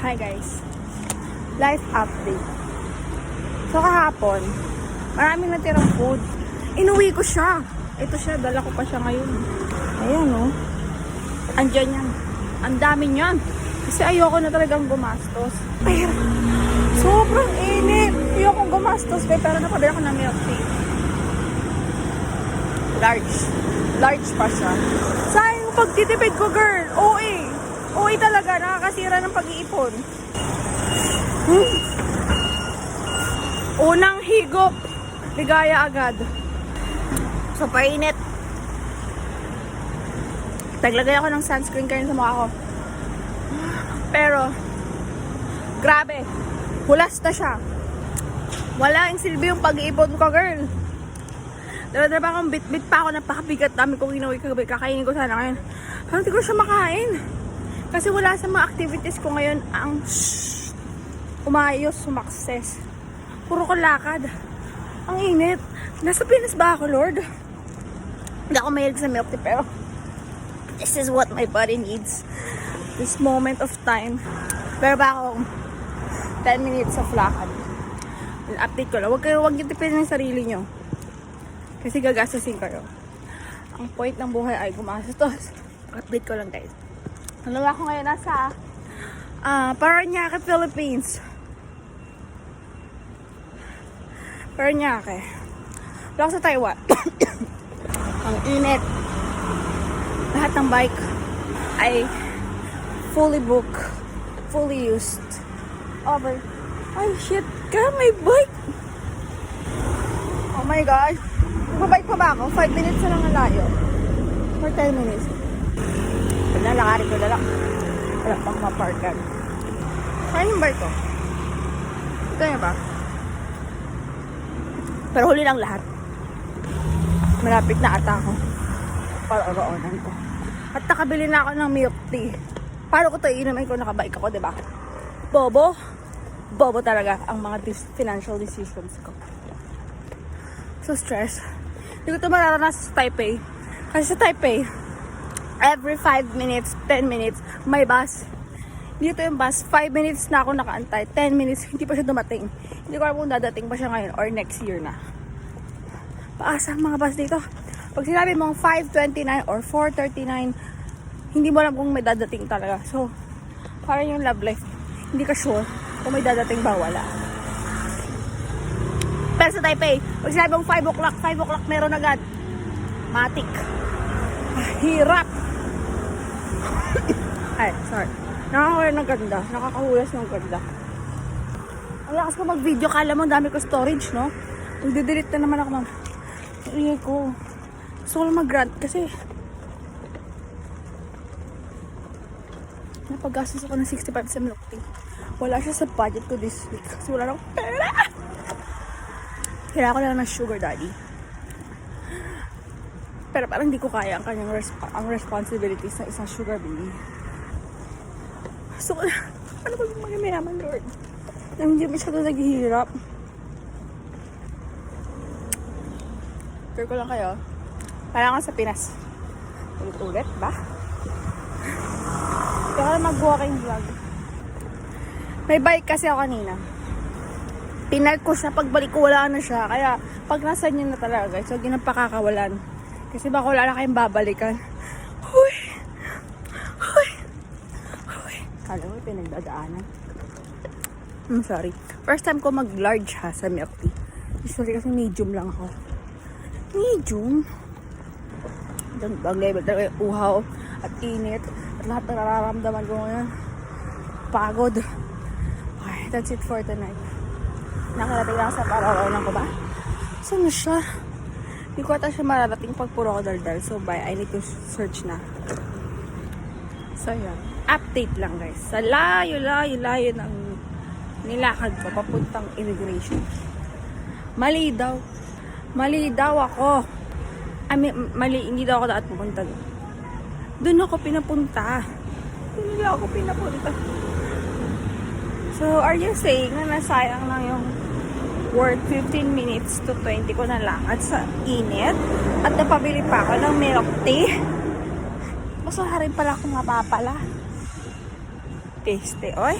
Hi guys, life update. So kahapon, maraming natirang food. Inuwi ko siya. Ito siya, dala ko pa siya ngayon. Ayan oh. Andyan yan. Ang dami niyan. Kasi ayoko na talagang gumastos. Pero, sobrang init. Ayokong gumastos. Pero napabila ko ng milk tea. Large pa siya. Sayang yung pagtitipid ko, girl. OA talaga. Nakakasira ng pag-iipon. Unang higop. Ligaya agad. So, painit. Naglagay ako ng sunscreen kayo sa mukha ko. Pero, grabe. Hulas na siya. Wala yung silbi yung pag-iipon ko, girl. Dala-dala pa akong bit-bit pa ako. Napakabigat. Dami kong inuwi kagabi. Kakainin ko sana ngayon. Parang hindi ko siya makain. Kasi wala sa mga activities ko ngayon ang umayos, sumakses. Puro ko lakad. Ang init. Nasa Pinas ba ako, Lord? Hindi ako mahilig sa milk tea, pero this is what my body needs. This moment of time. Pero ba ako 10 minutes of lakad. Update ko lang. Huwag yung tipin ng sarili nyo. Kasi gagastusin kayo. Ang point ng buhay ay gumastos. Update ko lang, guys. Ano ako ngayon nasa Parañaque, Philippines. Parañaque. Wala ako sa Taiwan. Ang init. Lahat ng bike ay fully booked, fully used. Over. Ay, shit. Ka, may bike. Oh my gosh. Magbabike pa ba ako? 5 minutes na lang ang layo. For 10 minutes. Lalakarin ko na lang. Wala pang maparkan. Saan yung bike ko? Ito niya ba? Pero huli lang lahat. Malapit na ata ako. Para oroonan ko. At nakabili na ako ng milk tea. Paano ko ito iinumin kung nakabike ako, diba? Bobo talaga ang mga financial decisions ko. So stress. Hindi ko ito mararanas sa Taipei. Kasi sa Taipei, every 5 minutes, 10 minutes, may bus. Dito yung bus, 5 minutes na ako nakaantay. 10 minutes, hindi pa siya dumating. Hindi ko alam kung dadating pa siya ngayon or next year na. Paasa ang mga bus dito. Pag sinabi mong 5:29 or 4:39, hindi mo alam kung may dadating talaga. So, parang yung love life, hindi ka sure kung may dadating ba, wala. Pero sa Taipei, pag sinabi mong 5 o'clock meron agad. Matik. Hirap. Ay, sorry. Nakakawala ng ganda. Nakakahulas ng ganda. Ang lakas ko mag-video. Kala mo, dami ko storage, no? Magde-delete na naman ako, ma'am. Ingay ko. Gusto ko lang mag-grant kasi napag-gastos ako ng 65 sa milk tea. Wala siya sa budget ko this week kasi wala lang pera. Kailangan ko lang ng sugar daddy. Pero parang hindi ko kaya ang kanyang ang responsibilities ng isang sugar baby. So, ano ba yung mga mayaman, Lord? Na hindi masyado naghihirap. Care ko lang kayo. Parang sa Pinas. Ulit-ulit ba? Kaya ka mag-walking vlog. May bike kasi ako kanina. Pinag ko siya. Pagbalik ko, wala na siya. Kaya, pag nasa niya na talaga, guys, huwag yun ang pakakawalan. Kasi baka wala na kayong babalikan. Huy! Kala mo pinagdadaanan. I'm sorry. First time ko mag-large ha sa milk tea. Usually kasi medium lang ako. Medium? Ang level talaga yung uhaw at init. At lahat na nararamdaman ko ngayon. Pagod. Okay, that's it for tonight. Nakarating lang sa pararaw ko ba? Saan na siya? Hindi ko ata siya mararating pag puro ko daldal. So, bye. I need to search na. So, yun. Update lang, guys. Sa layo ng nilakad ko papuntang immigration. Mali daw ako. I mean, hindi daw ako dapat pupunta. Doon ako pinapunta. So, are you saying na nasayang lang yung worth 15 minutes to 20 ko na lakad sa init at napabili pa ako ng milk tea? Mas wala rin pala akong mapapala. Taste, oy.